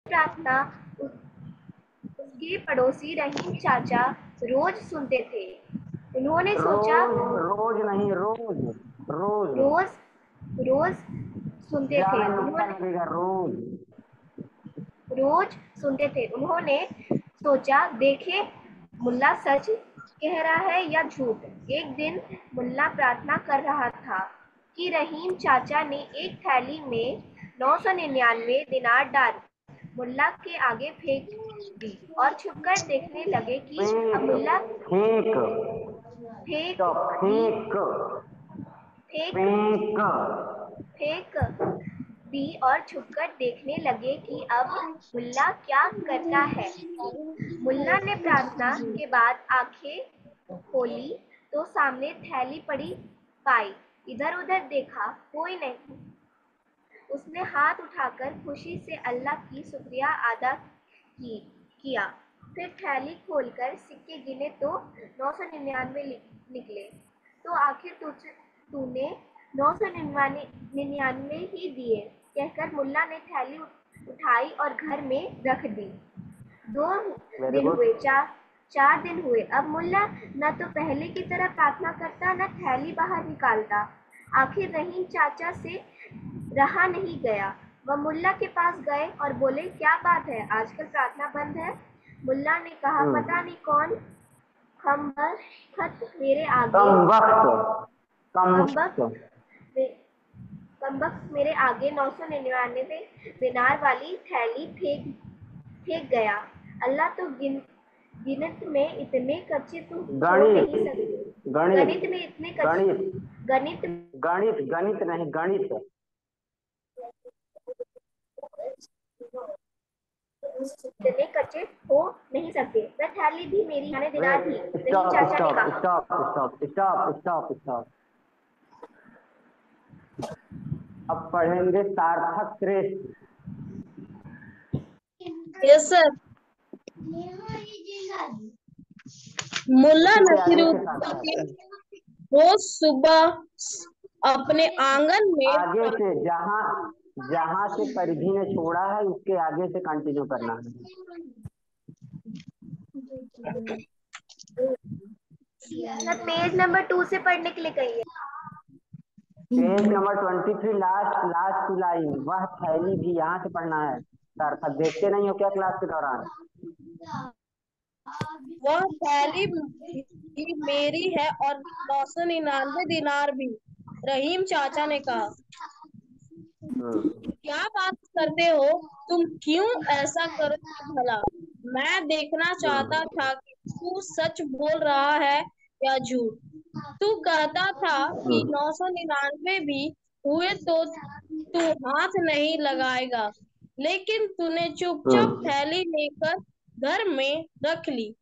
प्रार्थना उसके पड़ोसी रहीम चाचा रोज सुनते थे। उन्होंने सोचा रोज रोज नहीं, रोज रोज। रोज रोज सुनते जा थे में नुक्ता उन्होंने लगेगा, रोज। रोज सुनते थे। उन्होंने सोचा देखे मुल्ला सच कह रहा है या झूठ। एक दिन मुल्ला प्रार्थना कर रहा था कि रहीम चाचा ने एक थैली में 999 दिनार डाल मुल्ला के आगे फेंक दी और छुपकर देखने लगे कि अब फेंक मुल्ला फेंक फेंक तो दी फेंक फेंक फेंक। फेंक दी और छुपकर देखने लगे कि अब मुल्ला क्या करता है। मुल्ला ने प्रार्थना के बाद आंखें खोली तो सामने थैली पड़ी पाई। इधर उधर देखा, कोई नहीं। उसने हाथ उठाकर खुशी से अल्लाह की शुक्रिया अदा किया। फिर थैली खोलकर सिक्के गिने तो 999 निकले। तो आखिर तूने 999 ही दिए, कहकर मुल्ला ने थैली उठाई और घर में रख दी। दो वेरी दिन गुड। हुए, चार दिन हुए। अब मुल्ला न तो पहले की तरह प्रार्थना करता न थैली बाहर निकालता। आखिर रहीम चाचा से रहा नहीं गया। वह मुल्ला के पास गए और बोले, क्या बात है, आजकल प्रार्थना बंद है। मुल्ला ने कहा, पता नहीं कौन खत मेरे आगे कम वक्त, कम कमबख्त वक्त। कमबख्त मेरे आगे 999 दिनार वाली थैली फेंक फेंक गया। अल्लाह तो गिनत में इतने कच्चे तुम हो गणित, नहीं सकते। गणित, गणित में इतने कच्चे गणित, गणित गणित, गणित नहीं, गणित। इतने कच्चे हो नहीं सकते। वह थैली भी मेरी यानी दिनार भी, वेट, रहीम स्टॉप चाचा ने स्टॉप कहा। Stop stop stop stop stop. अब पढ़ेंगे सार्थक श्रेष्ठ। Yes sir. मुल्ला उसी के आगे के नसीरुद्दीन सार्थक, रोज सुबह अपने आंगन में आगे से जहां जहां से परिधि ने छोड़ा है उसके आगे से कंटिन्यू करना है। सर पेज नंबर 2 से पढ़ने के लिए कहिए। Page number 23, last last line. वह थैली भी यहाँ से पढ़ना है। सार्थक देखते नहीं हो क्या क्लास के दौरान? वह थैली भी मेरी है और 999 दिनार भी, रहीम चाचा ने कहा। क्या बात करते हो तुम, क्यों ऐसा करोगे भला? मैं देखना चाहता था कि तू सच बोल रहा है या झूठ। तू कहता था कि 999 भी हुए तो तू हाथ नहीं लगाएगा, लेकिन तूने चुपचाप थैली लेकर घर में रख ली।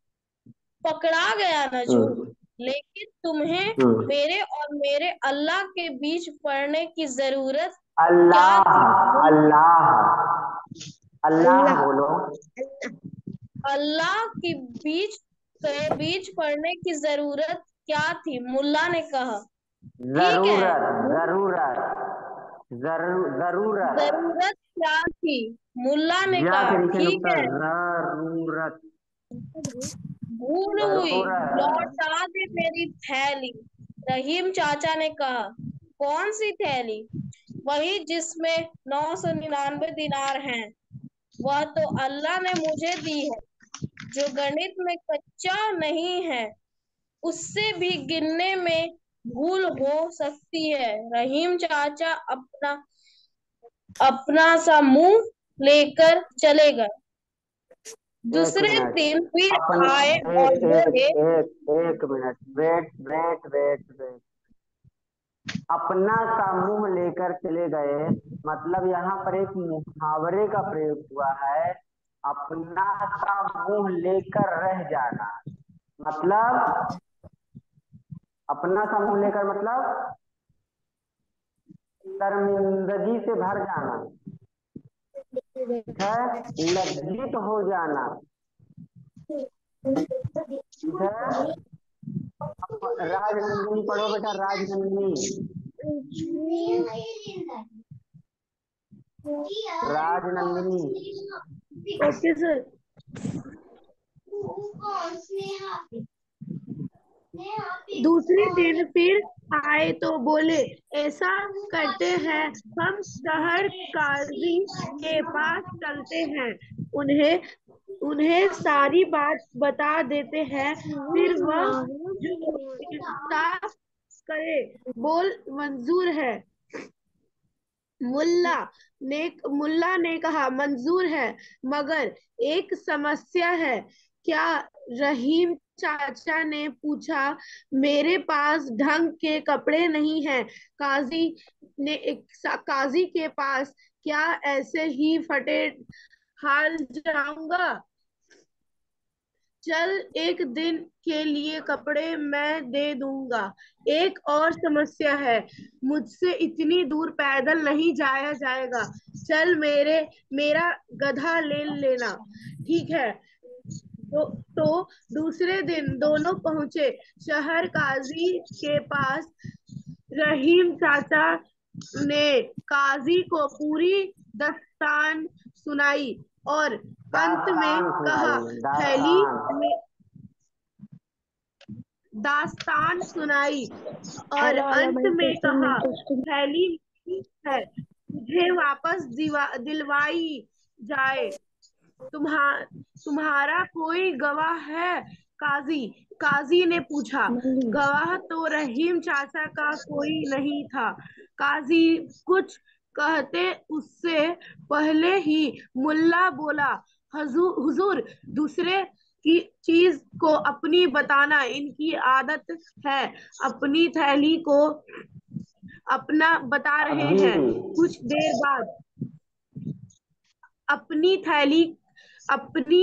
पकड़ा गया न झूठ। लेकिन तुम्हें मेरे और मेरे अल्लाह के बीच पड़ने की जरूरत क्या अल्लाह, थी? अल्लाह, अल्लाह बोलो। अल्लाह के बीच पड़ने की जरूरत क्या थी? मुल्ला ने कहा। ठीक है, जरूरत, जरूरत, जरूरत। जरूरत क्या थी? मुल्ला ने जा कहा। के नीचे ठीक नुकता, है, जरूरत, भूल हुई, जरूरत। लौटा दे मेरी थैली, रहीम चाचा ने कहा। कौन सी थैली? वही जिसमें 999 दिनार हैं। वह तो अल्लाह ने मुझे दी है, जो गणित में कच्चा नहीं है। उससे भी गिनने में भूल हो सकती है। रहीम चाचा अपना अपना सा मुंह लेकर चले गए। एक दूसरे मिनट। दिन फिर अपन आए और एक एक बोले। एक एक minute, wait wait wait wait. अपना सा मुंह लेकर चले गए, मतलब यहाँ पर एक मुहावरे का प्रयोग हुआ है। अपना सा मुंह लेकर रह जाना, मतलब अपना सा मुंह लेकर मतलब शर्मिंदगी से भर जाना, ठीक है, लज्जित हो जाना, ठीक है। राजनंदिनी पढ़ो बेटा, राजनंदिनी, राजनंदिनी। Okay sir. दूसरे दिन फिर आए तो बोले, ऐसा करते हैं, हम शहर काजी के पास चलते हैं, उन्हें उन्हें सारी बात बता देते हैं, फिर वह जो इंसाफ करे बोल मंजूर है। मुल्ला ने कहा, मंजूर है, मगर एक समस्या है। क्या? रहीम चाचा ने पूछा। मेरे पास ढंग के कपड़े नहीं हैं। काजी के पास क्या ऐसे ही फटे हाल जाऊंगा? चल, एक दिन के लिए कपड़े मैं दे दूंगा। एक और समस्या है, मुझसे इतनी दूर पैदल नहीं जाया जाएगा। चल, मेरा गधा ले लेना। ठीक है। तो दूसरे दिन दोनों पहुंचे शहर काजी के पास। रहीम चाचा ने काजी को पूरी दास्तान सुनाई और अंत में दास्तान कहा, सुनाई, थैली दास्तान। में दास्तान सुनाई और अंत में कहा, थैली मेरी है, तुझे वापस दिलवाई जाए। तुम्हारा कोई गवाह है? काजी काजी ने पूछा। गवाह तो रहीम चाचा का कोई नहीं था। काजी कुछ कहते उससे पहले ही मुल्ला बोला, हुजूर, दूसरे की चीज को अपनी बताना इनकी आदत है। अपनी थैली को अपना बता रहे अभी हैं। कुछ देर बाद अपनी थैली अपनी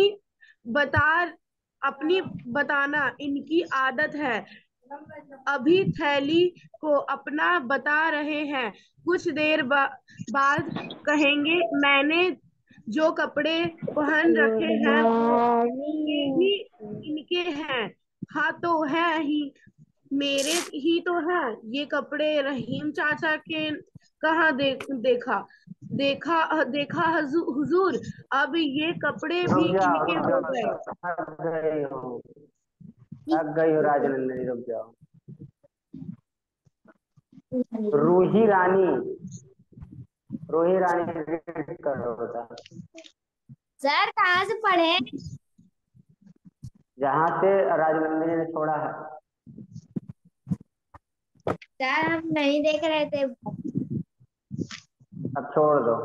बता अपनी बताना इनकी आदत है। अभी थैली को अपना बता रहे हैं। कुछ देर बाद कहेंगे, मैंने जो कपड़े पहन रखे हैं ये भी इनके हैं। हाँ तो है ही, मेरे ही तो है ये कपड़े। रहीम चाचा के कहाँ देखा देखा देखा हुजूर, अब ये कपड़े भी इनके रुक हो जाओ, गए। थक गई हो राजनंदिनी, रुक जाओ। रूही रानी, रूही रानी रीड करो बेटा, सर कहाँ से पढ़े? जहाँ से राजनंदिनी ने छोड़ा है। सर हम नहीं देख रहे थे। अब छोड़ दो।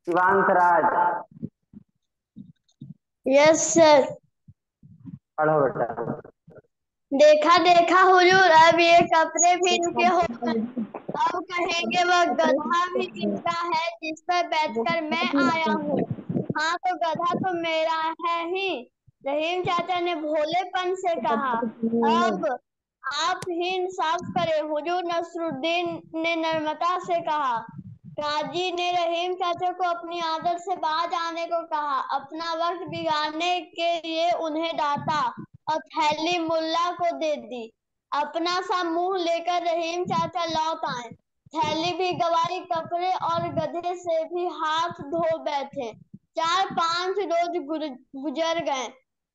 Shivansh Raj, yes sir. पढ़ो बेटा। देखा देखा हुजूर, अब ये कपड़े भी इनके हो गए। अब कहेंगे वह गधा भी इनका है जिस पर बैठकर मैं आया हूँ। हाँ तो गधा तो मेरा है ही। रहीम चाचा ने भोलेपन से कहा। अब आप ही इंसाफ करें। हुजूर नसरुद्दीन ने नम्रता से कहा। काजी ने रहीम चाचा को अपनी आदत से बाज आने को कहा। अपना वक्त बिगाड़ने के लिए उन्हें डांटा और थैली मुल्ला को दे दी। अपना सा मुंह लेकर रहीम चाचा लौट आए। थैली भी गवाई, कपड़े और गधे से भी हाथ धो बैठे। 4-5 रोज गुजर गए।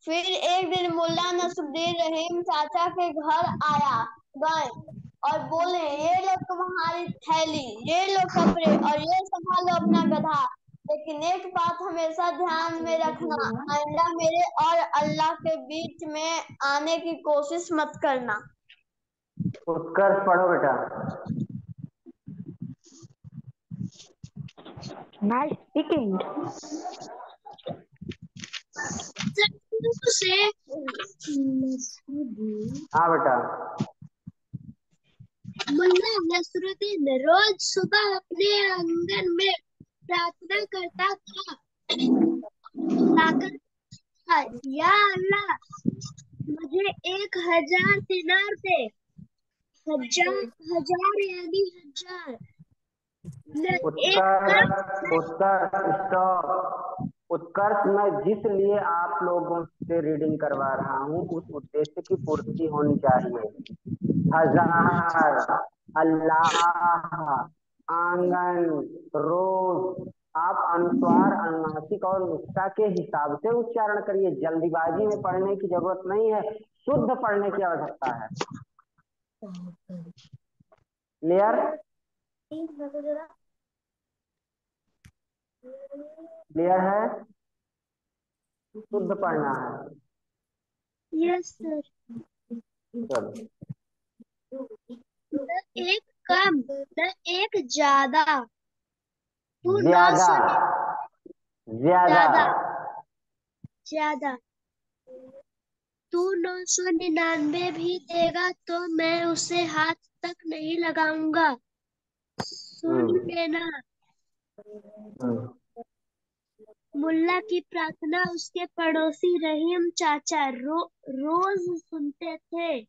फिर एक दिन मुल्ला नसरुद्दीन रहीम चाचा के घर आया गए और बोले, ये लो तुम्हारी थैली, ये लो कपड़े और ये संभालो अपना गधा। लेकिन एक बात हमेशा ध्यान में रखना, आइंदा मेरे और अल्लाह के बीच में आने की कोशिश मत करना। उत्कर्ष पढ़ो बेटा। Nice speaking. हाँ बेटा। मुल्ला नसरुद्दीन रोज सुबह अपने आंगन में प्रार्थना करता था। या अल्लाह, मुझे 1000 दिनार दे। हजार हजार यानी हजार। मैं एक उत्कर्ष, उत्कर्ष, स्टॉप। उत्कर्ष, मैं जिस लिए आप लोगों से रीडिंग करवा रहा हूँ उस उद्देश्य की पूर्ति होनी चाहिए। 1000, अल्लाह, आंगन, रोज, आप अनुस्वार, अनुनासिक और नुक्ता के हिसाब से उच्चारण करिए। जल्दीबाजी में पढ़ने की जरूरत नहीं है, शुद्ध पढ़ने की आवश्यकता है। क्लियर? क्लियर है? शुद्ध पढ़ना है। Yes sir. चलो, द एक कम, द एक ज्यादा, तू ज्यादा 900 ज्यादा ज्यादा, ज्यादा, तू 999 भी देगा तो मैं उसे हाथ तक नहीं लगाऊंगा। सुन हम्म लेना। हम्म मुल्ला की प्रार्थना उसके पड़ोसी रहीम चाचा रोज सुनते थे।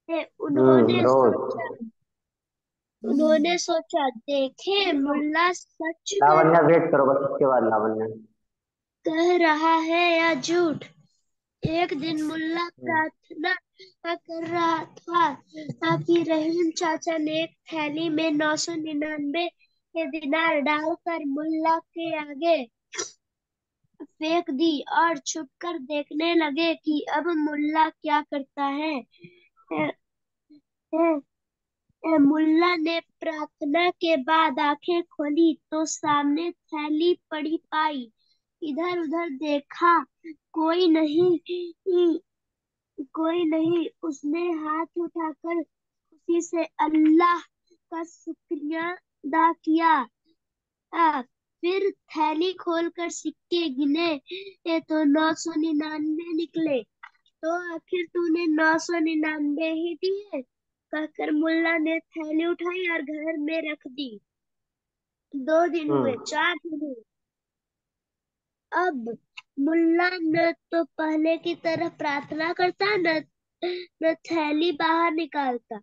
रोज। उन्होंने सोचा देखे मुल्ला सच में लावण्या वेट करो बस, उसके बाद लावण्या। कह रहा है या झूठ। एक दिन मुल्ला हम्म प्रार्थना कर रहा था कि रहीम चाचा ने एक थैली में 999 के दिनार डालकर मुल्ला के आगे फेंक दी और छुपकर देखने लगे कि अब मुल्ला क्या करता है। ए, ए, मुल्ला ने प्रार्थना के बाद आंखें खोली तो सामने थैली पड़ी पाई। इधर उधर देखा, कोई नहीं, कोई नहीं। उसने हाथ उठाकर खुशी से अल्लाह का शुक्रिया अदा किया। फिर थैली खोलकर सिक्के गिने तो 999 निकले। तो आखिर तूने 999 ही दिए, कहकर मुल्ला ने थैली उठाई और घर में रख दी। 2 दिन हुए, हम्म 4 दिन हुए। अब मुल्ला न तो पहले की तरह प्रार्थना करता, न थैली बाहर निकालता।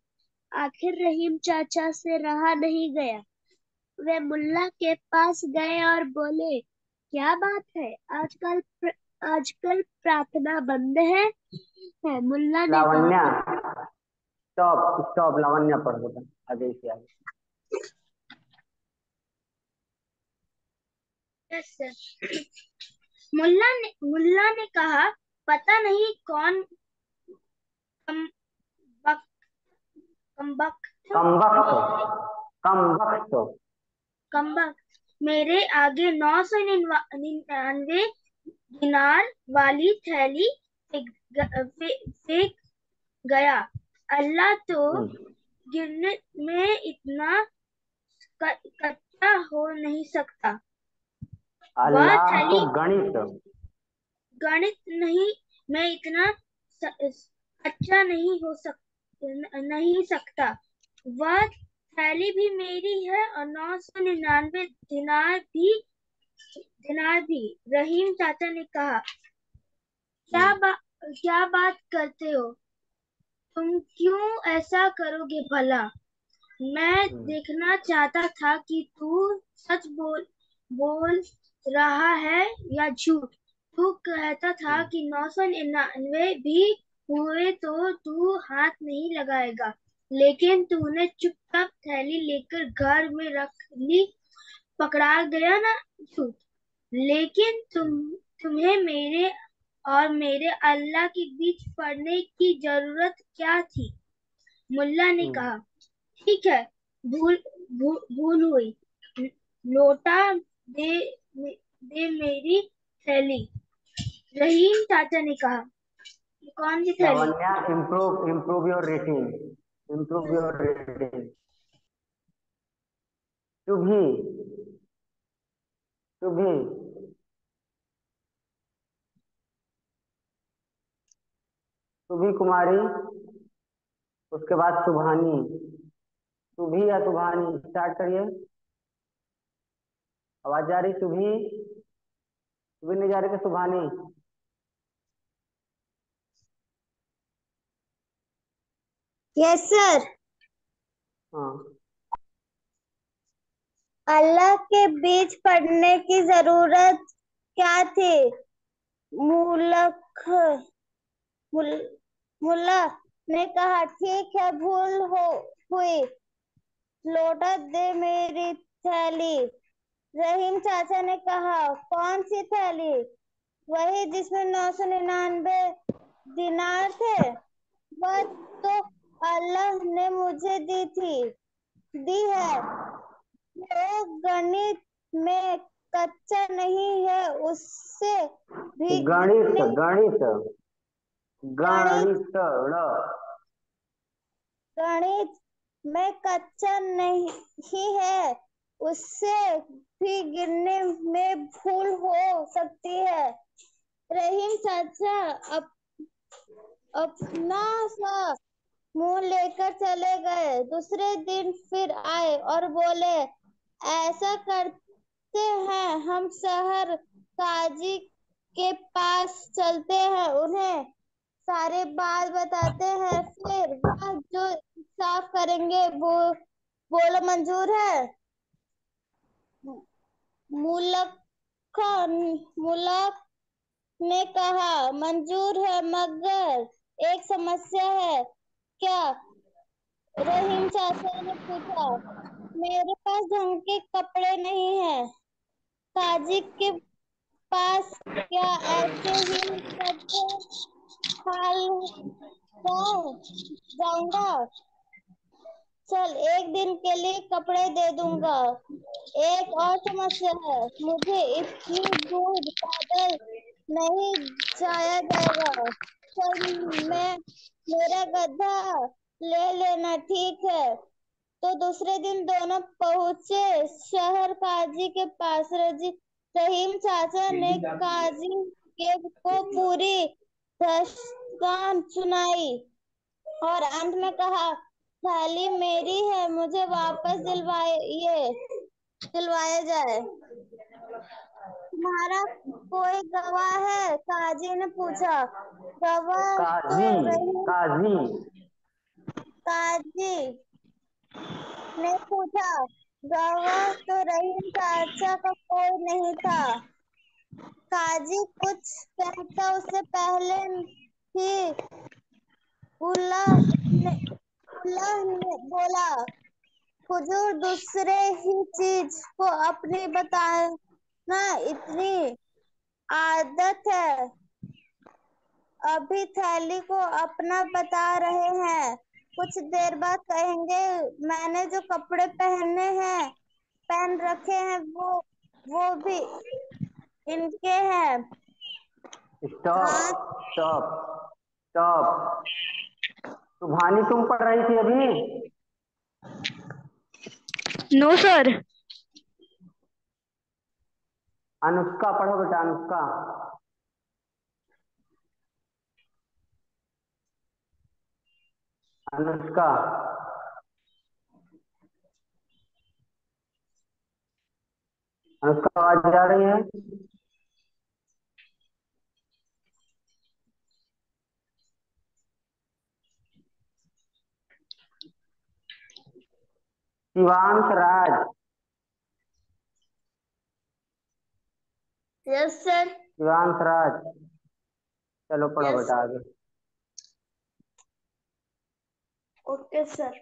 आखिर रहीम चाचा से रहा नहीं गया। वे मुल्ला के पास गए और बोले, क्या बात है, आजकल प्रार्थना बंद है। मुल्ला ने कहा, लावण्या स्टॉप स्टॉप, लावण्या पढ़ दो बस, आगे से आगे। "Yes sir." मुल्ला ने कहा, पता नहीं कौन कम बक, कम बक, कम वक्त, कम वक्त। कम बक मेरे आगे 999 दिनार वाली थैली फेंक गया। अल्लाह तो हम्म गिरने में इतना कच्चा हो नहीं सकता। वह अल्लाह तो थैली गणित। गणित नहीं मैं इतना अच्छा नहीं सकता। वह थैली भी मेरी है और 999 दिनार भी। रहीम चाचा ने कहा, क्या बात करते हो, तुम क्यों ऐसा करोगे भला। मैं हम्म देखना चाहता था कि तू सच बोल रहा है या झूठ। तू कहता था हम्म कि 999 भी हुए तो तू हाथ नहीं लगाएगा, लेकिन तूने चुपचाप थैली लेकर घर में रख ली। पकड़ा गया ना, झूठ। लेकिन तुम्हें मेरे और मेरे अल्लाह के बीच पढ़ने की जरूरत क्या थी। मुल्ला ने हम्म। कहा, ठीक है, भूल हुई। लौटा दे मेरी थैली। रहीम चाचा ने कहा, कौन सी थैली। Lavanya improve your rating, improve your rating. चुभी चुभी चुभी कुमारी, उसके बाद सुभानी। चुभी या सुभानी, स्टार्ट करिए। आवाज जा रही? चुभी, चुभी नहीं जा रही तो सुभानी। Yes sir. हाँ, अल्लाह के बीच पढ़ने की जरूरत क्या थी। मुलख मुल, मुल्ला ने कहा, ठीक है, हुई। लौटा दे मेरी थैली। रहीम चाचा ने कहा, कौन सी थैली? वही जिसमें 999 दिनार थे। वह तो अल्लाह ने मुझे दी है। जो गणित में कच्चा नहीं है उससे भी गणित गिनने गणित गणित गणित ड़ गणित में कच्चा नहीं है उससे भी गिनने में भूल हो सकती है। रहीम चाचा अपना सा मुंह लेकर चले गए। दूसरे दिन फिर आए और बोले, ऐसा करते हैं, हम शहर काजी के पास चलते हैं, उन्हें सारे बात बताते हैं, फिर वह जो इंसाफ करेंगे वो बोलो मंजूर है? मुलक ने कहा, मंजूर है, मगर एक समस्या है। क्या? रहीम चाचा ने पूछा। मेरे पास ढंग के कपड़े नहीं है। काजी के पास क्या ऐसे ही कपड़े हाल जाऊंगा? चल, एक दिन के लिए कपड़े दे दूंगा। एक और समस्या है, मुझे इतनी दूर पैदल नहीं जाया जाएगा। चल, मैं मेरा गधा ले लेना, ठीक है? तो दूसरे दिन दोनों पहुंचे शहर काजी के पास। रहीम चाचा ने काजी को पूरी दास्तान सुनाई और अंत में कहा, थाली मेरी है, मुझे वापस दिलवाया जाए। तुम्हारा कोई गवाह है? काजी ने पूछा। गवाह तो काजी रहीम काजी काजी ने पूछा। गवाह तो रहीम चाचा का कोई नहीं था। काजी कुछ कहता उससे पहले ही उल्लाह ने बोला, हुजूर, दूसरे ही चीज को अपनी बताना इतनी आदत है। अभी थैली को अपना बता रहे हैं, कुछ देर बाद कहेंगे मैंने जो कपड़े पहन रखे हैं वो भी इनके हैं। स्टॉप हाथ स्टॉप स्टॉप। सुभानी तुम पढ़ रही थी अभी? No sir. अनुष्का पढ़ो बेटा, अनुष्का। अनुष्का अनुष्का आवाज जा रही है? शिवांश राज। Yes sir. शिवांश राज, चलो पढ़ो यस बेटा आगे। Okay sir.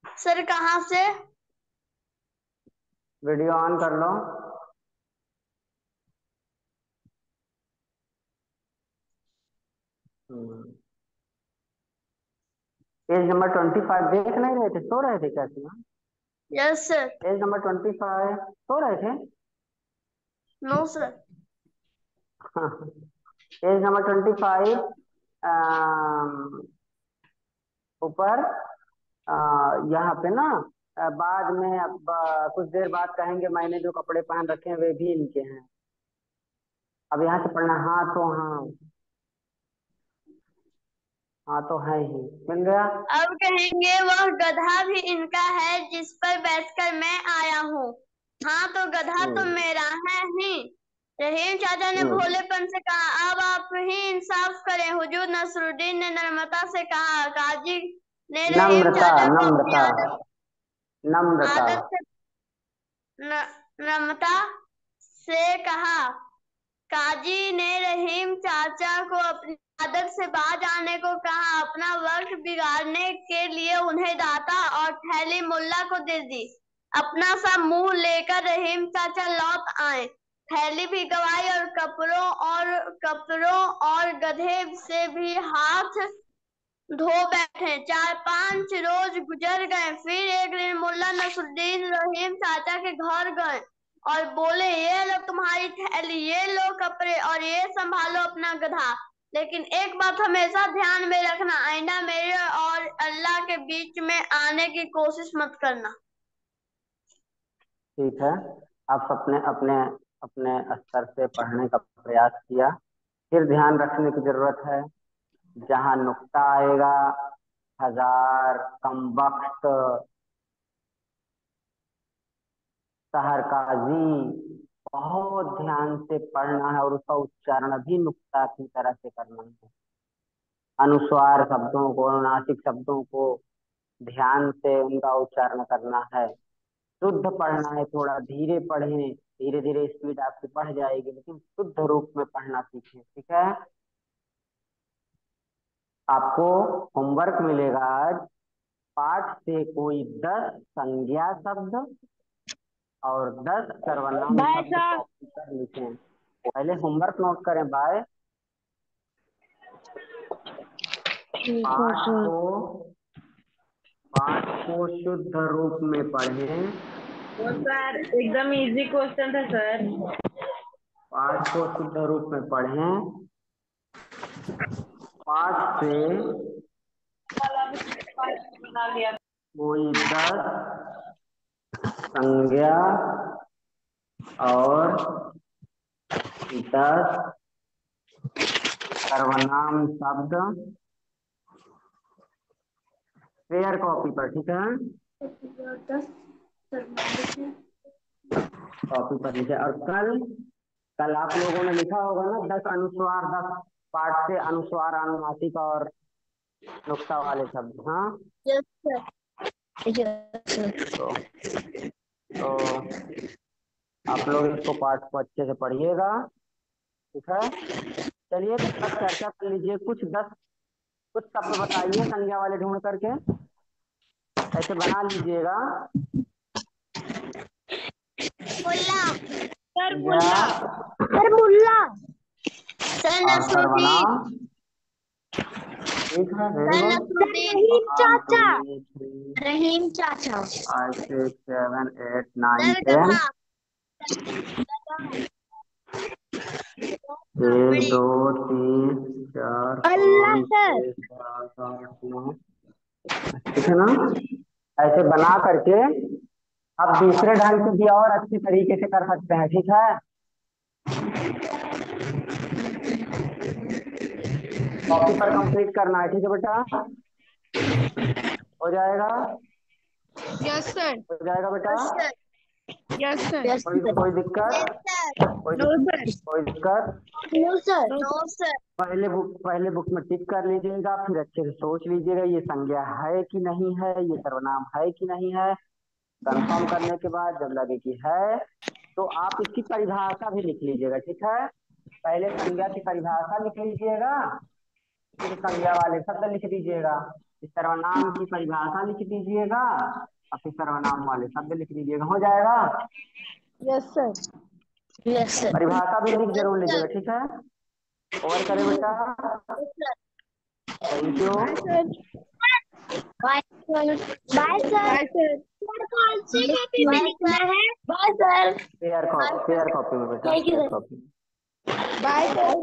सर कहाँ से? वीडियो ऑन कर लो। पेज नंबर 25 देख नहीं रहे थे? सो रहे थे क्या Seema? Yes sir. Page number 25 सो रहे थे? No sir. पेज नंबर 25 ऊपर यहाँ पे ना बाद में अब कुछ देर बाद कहेंगे मैंने जो कपड़े पहन रखे हैं वे भी इनके हैं। अब यहाँ से पढ़ना, हाँ तो हाँ, हाँ तो है ही, मिल गया। अब कहेंगे वह गधा भी इनका है जिस पर बैठकर मैं आया हूँ। हाँ तो गधा तो मेरा है ही। रहीम चाचा ने भोलेपन से कहा, अब आप ही इंसाफ करें। हुजूर नसरुद्दीन ने नम्रता से कहा। काजी ने रहीम नम्रता चाचा को अपनी नम्रता नम्रता आदत से नम्रता से कहा। काजी ने रहीम चाचा को अपनी आदत से बाज आने को कहा। अपना वक्त बिगाड़ने के लिए उन्हें डांटा और थैली मुल्ला को दे दी। अपना सा मुंह लेकर रहीम चाचा लौट आए। थैली भी गवाई और कपड़ों और गधे से भी हाथ धो बैठे। 4-5 रोज गुजर गए। फिर एक दिन मुल्ला नसरुद्दीन रहीम चाचा के घर गए और बोले, ये लो तुम्हारी थैली, ये लो कपड़े और ये संभालो अपना गधा। लेकिन एक बात हमेशा ध्यान में रखना, आइंदा मेरे और अल्लाह के बीच में आने की कोशिश मत करना। ठीक है, आप अपने अपने अपने स्तर से पढ़ने का प्रयास किया। फिर ध्यान रखने की जरूरत है, जहाँ नुक्ता आएगा, हजार, कमबख्त, सहरकाजी, बहुत ध्यान से पढ़ना है और उसका उच्चारण भी नुक्ता की तरह से करना है। अनुस्वार शब्दों को, अनुनासिक शब्दों को ध्यान से उनका उच्चारण करना है। शुद्ध पढ़ना है, थोड़ा धीरे पढ़ें, धीरे धीरे स्पीड आपकी बढ़ जाएगी, लेकिन शुद्ध रूप में पढ़ना सीखें। ठीक है, आपको होमवर्क मिलेगा आज, पाठ से कोई 10 संज्ञा शब्द और 10 सर्वनाम शब्द कॉपी कर लिखें। पहले होमवर्क नोट करें बाय। पाठ को शुद्ध रूप में पढ़ें। सर एकदम इजी क्वेश्चन था सर। पाठ को शुद्ध रूप में पढ़ें। पाठ से कोई 10 संज्ञा और 10 सर्वनाम शब्द फेयर कॉपी पर। ठीक है, कॉपी पर लिखे। और कल आप लोगों ने लिखा होगा ना 10 अनुस्वार, 10 पाठ से अनुस्वार, अनुनासिक और नुक्ता वाले शब्द। हाँ, तो आप लोग इसको पाठ को अच्छे से पढ़िएगा। ठीक है, चलिए तब चर्चा कर लीजिए। कुछ शब्द बताइए संज्ञा वाले ढूंढ करके, ऐसे बना लीजिएगा। सर मुल्ला, सर मुल्ला, सर नसरुद्दीन, ठीक है, वेरी गुड। रहीम चाचा, रहीम चाचा, 5, 6, 7, 8, 9, 10। 1, 2, 3, 4, 5, 6, 7, 8, 9। ठीक है ना, ऐसे बना करके आप दूसरे ढंग से भी और अच्छे तरीके से कर सकते हैं। ठीक है, कॉपी पर कंप्लीट करना है। ठीक है बेटा, हो जाएगा? Yes sir. हो जाएगा बेटा? Yes sir. कोई दिक्कत? कोई दिक्कत? No sir. पहले बुक में टिक कर लीजिएगा, फिर अच्छे से सोच लीजिएगा ये संज्ञा है कि नहीं है, ये सर्वनाम है कि नहीं है। कंफर्म करने के बाद जब लगे कि है तो आप इसकी परिभाषा भी लिख लीजिएगा। ठीक है, पहले संज्ञा की परिभाषा लिख लीजिएगा, फिर संज्ञा वाले शब्द लिख दीजिएगा। सर्वनाम की परिभाषा लिख दीजिएगा और फिर सर्वनाम वाले शब्द लिख दीजिएगा। हो जाएगा? Yes sir. Yes sir. परिभाषा भी लिख जरूर लीजिएगा। ठीक है, और करें बेटा। Thank you. Bye sir. Bye sir. कौन सी कॉपी में लिखना है? Bye sir. फेयर कॉपी में बेटा, फेयर कॉपी। Bye sir.